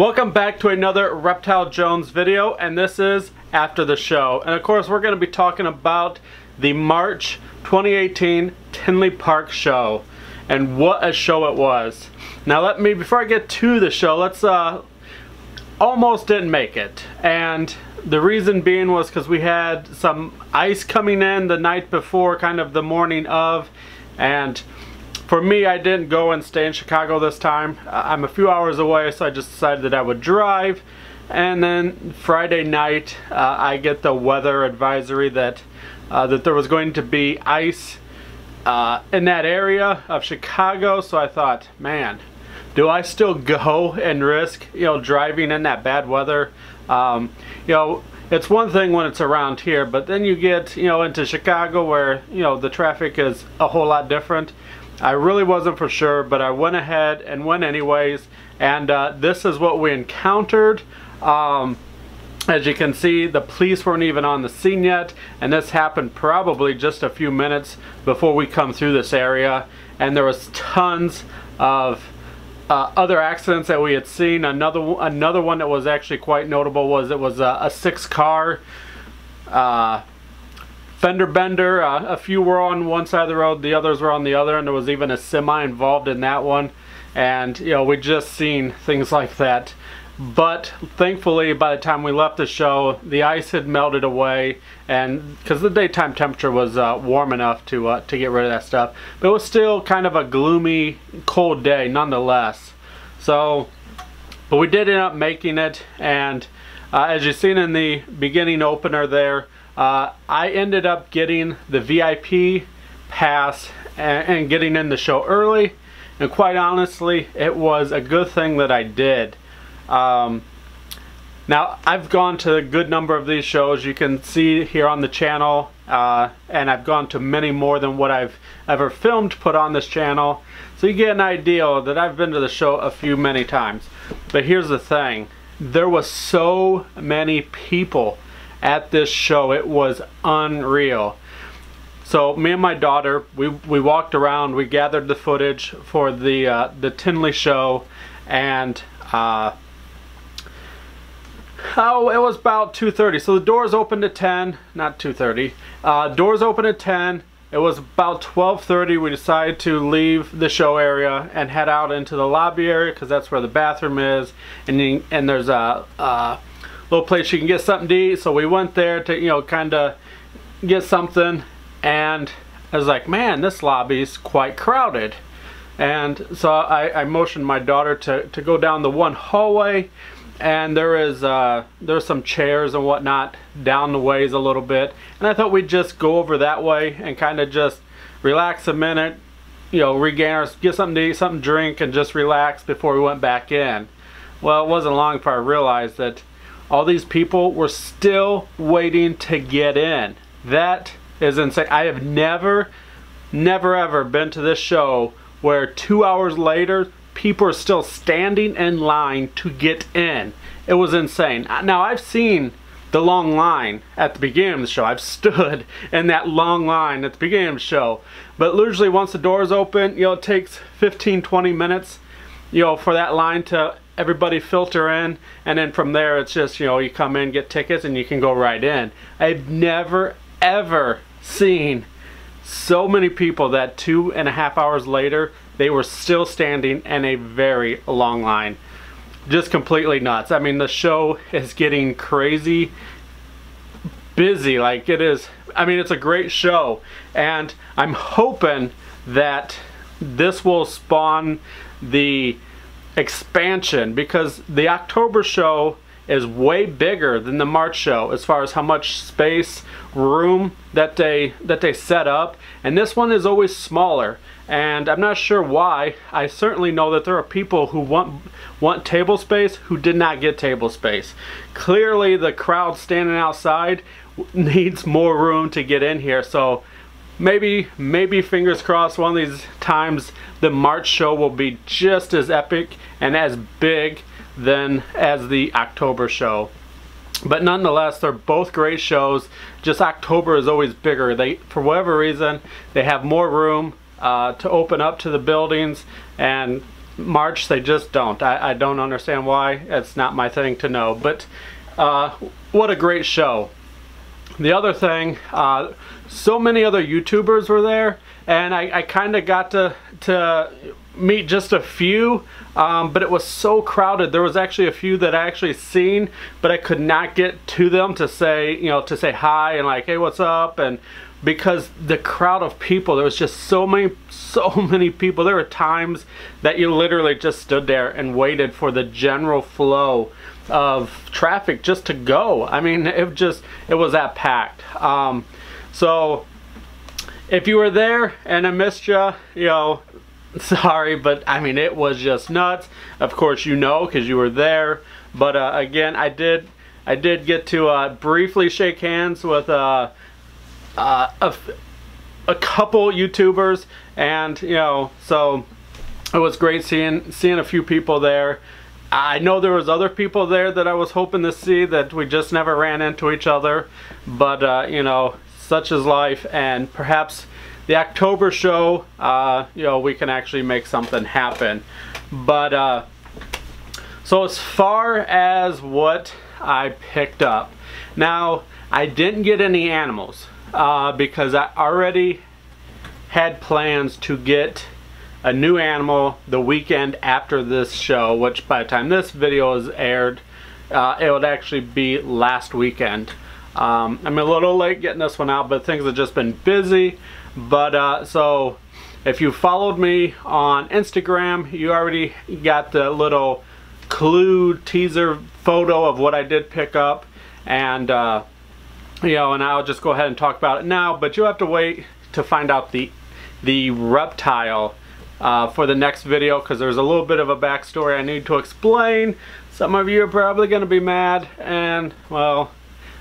Welcome back to another Reptile Jones video, and this is after the show. And of course we're going to be talking about the March 2018 Tinley Park show and what a show it was. Now before I get to the show, let's almost didn't make it, and the reason being was because we had some ice coming in the night before, kind of the morning of, and for me, I didn't go and stay in Chicago this time. I'm a few hours away, so I just decided that I would drive. And then Friday night, I get the weather advisory that there was going to be ice in that area of Chicago. So I thought, man, do I still go and risk, driving in that bad weather? It's one thing when it's around here, but then you get, into Chicago where, the traffic is a whole lot different. I really wasn't for sure, but I went ahead and went anyways, and this is what we encountered. As you can see, the police weren't even on the scene yet, and this happened probably just a few minutes before we come through this area, and there was tons of other accidents that we had seen. Another one that was actually quite notable was it was a 6-car fender bender. A few were on one side of the road, the others were on the other, and there was even a semi involved in that one. And we just seen things like that. But thankfully, by the time we left the show, the ice had melted away, and because the daytime temperature was warm enough to get rid of that stuff. But it was still kind of a gloomy, cold day nonetheless. So, but we did end up making it, and as you've seen in the beginning opener there, I ended up getting the VIP pass and getting in the show early, and quite honestly, it was a good thing that I did. Now, I've gone to a good number of these shows, you can see here on the channel, and I've gone to many more than what I've ever filmed put on this channel, so you get an idea that I've been to the show many times. But here's the thing, there was so many people at this show, it was unreal. So me and my daughter, we walked around, we gathered the footage for the Tinley show, and it was about 2:30. So the doors opened at 10, not 2:30. Doors opened at 10. It was about 12:30. We decided to leave the show area and head out into the lobby area because that's where the bathroom is, and there's a little place you can get something to eat. So we went there to kind of get something, and I was like, man, this lobby's quite crowded. And so I motioned my daughter to go down the one hallway, and there's some chairs and whatnot down the ways a little bit, and I thought we'd just go over that way and kind of just relax a minute, regain our, get something to eat, something to drink, and just relax before we went back in. Well, it wasn't long before I realized that all these people were still waiting to get in. That is insane. I have never ever been to this show where 2 hours later people are still standing in line to get in. It was insane. Now, I've seen the long line at the beginning of the show. I've stood in that long line at the beginning of the show. But usually once the doors open, it takes 15-20 minutes, for that line to everybody filter in, and then from there it's just, you come in, get tickets, and you can go right in. I've never ever seen so many people that 2.5 hours later they were still standing in a very long line. Just completely nuts. I mean, the show is getting crazy busy, like it is. I mean, it's a great show, and I'm hoping that this will spawn the expansion, because the October show is way bigger than the March show as far as how much space, room that they set up, and this one is always smaller, and I'm not sure why. I certainly know that there are people who want table space who did not get table space. Clearly the crowd standing outside needs more room to get in here, so maybe fingers crossed one of these times the March show will be just as epic and as big as the October show. But nonetheless, they're both great shows. Just October is always bigger. For whatever reason, they have more room to open up to the buildings, and March. They just don't. I don't understand why. It's not my thing to know. But what a great show. The other thing, so many other YouTubers were there, and I kind of got to meet just a few, but it was so crowded. There was actually a few that I actually seen, but I could not get to them to say, you know, to say hi and like, hey, what's up? And because the crowd of people, there was just so many people. There were times that you literally just stood there and waited for the general flow of traffic just to go. I mean, it was that packed. So if you were there and I missed you, you know, sorry, but I mean, it was just nuts. Of course, you know, because you were there. But again, I did get to briefly shake hands with a couple YouTubers, and you know, so it was great seeing a few people there. I know there was other people there that I was hoping to see that we just never ran into each other, but you know, such is life, and perhaps the October show, you know, we can actually make something happen. But so as far as what I picked up, now I didn't get any animals because I already had plans to get a new animal the weekend after this show, which by the time this video is aired, it would actually be last weekend. I'm a little late getting this one out, but things have just been busy. But so if you followed me on Instagram, you already got the little clue teaser photo of what I did pick up, and you know, and I'll just go ahead and talk about it now, but you'll have to wait to find out the reptile for the next video, because there's a little bit of a backstory I need to explain. Some of you are probably going to be mad, and well,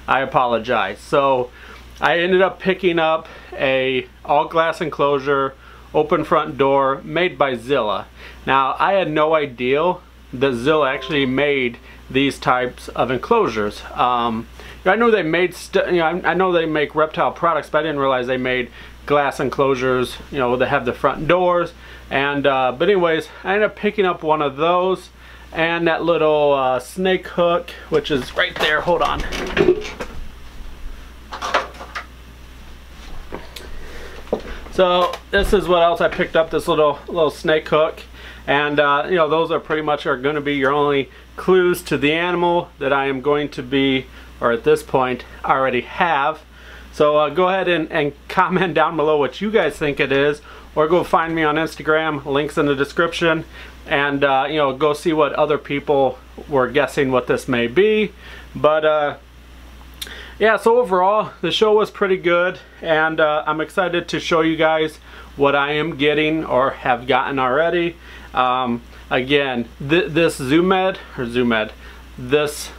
I apologize. So I ended up picking up a all glass enclosure, open front door, made by Zilla. Now I had no idea that Zilla actually made these types of enclosures. I know they made I know they make reptile products, but I didn't realize they made glass enclosures, you know, that have the front doors. And but anyways, I ended up picking up one of those and that little snake hook, which is right there. Hold on. So this is what else I picked up, this little snake hook. And you know, those are pretty much going to be your only clues to the animal that I am going to be, or at this point already have. So go ahead and comment down below what you guys think it is, or go find me on Instagram, links in the description, and you know, go see what other people were guessing what this may be. But yeah, so overall the show was pretty good, and I'm excited to show you guys what I am getting or have gotten already. Again, this this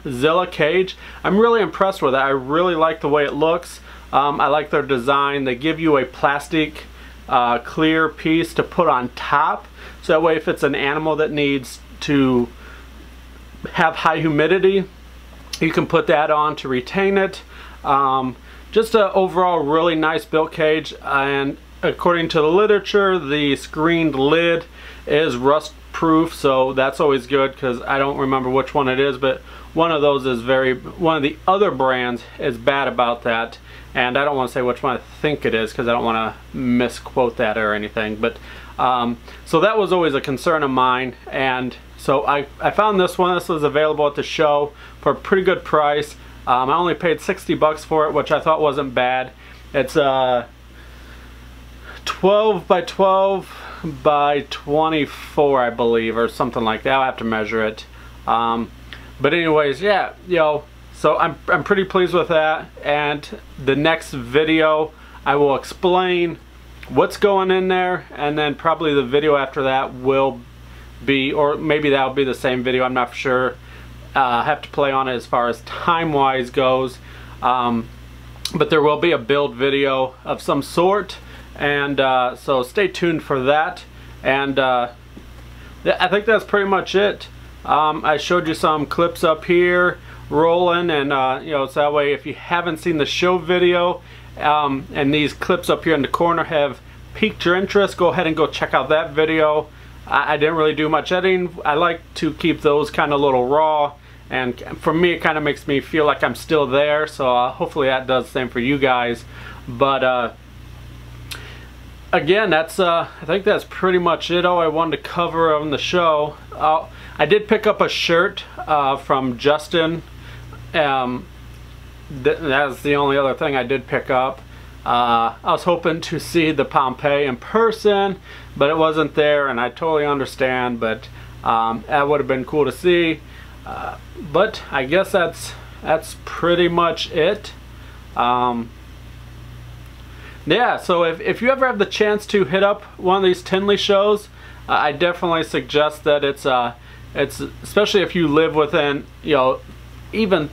Zilla cage, I'm really impressed with it. I really like the way it looks. I like their design. They give you a plastic clear piece to put on top, so that way if it's an animal that needs to have high humidity, you can put that on to retain it. Just an overall really nice built cage, and according to the literature, the screened lid is rust proof, so that's always good, because I don't remember which one it is, but one of those is one of the other brands is bad about that, and I don't want to say which one I think it is because I don't want to misquote that or anything. But so that was always a concern of mine, and so I found this one. This was available at the show for a pretty good price. I only paid 60 bucks for it, which I thought wasn't bad. It's 12 by 12 by 24, I believe, or something like that. I'll have to measure it. But anyways, yeah, you know, so I'm pretty pleased with that. And the next video I will explain what's going in there, and then probably the video after that will be, or maybe that'll be the same video, I'm not sure. I have to play on it as far as time wise goes, but there will be a build video of some sort, and so stay tuned for that. And I think that's pretty much it. I showed you some clips up here rolling, and you know, so that way if you haven't seen the show video, and these clips up here in the corner have piqued your interest, go ahead and go check out that video. I didn't really do much editing. I like to keep those kind of little raw, and for me it kind of makes me feel like I'm still there, so hopefully that does the same for you guys. But again, that's I think that's pretty much it, all I wanted to cover on the show. I did pick up a shirt from Justin. That's the only other thing I did pick up. I was hoping to see the Pompeii in person, but it wasn't there, and I totally understand, but that would have been cool to see. But I guess that's pretty much it. Yeah, so if you ever have the chance to hit up one of these Tinley shows, I definitely suggest that it's especially if you live within, you know, even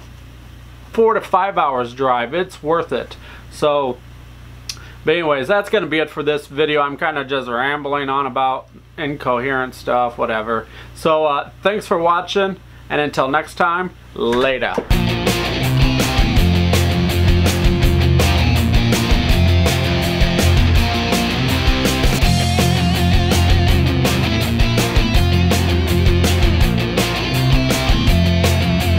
4 to 5 hours drive, it's worth it. So, but anyways, that's going to be it for this video. I'm kind of just rambling on about incoherent stuff, whatever. So, thanks for watching, and until next time, later.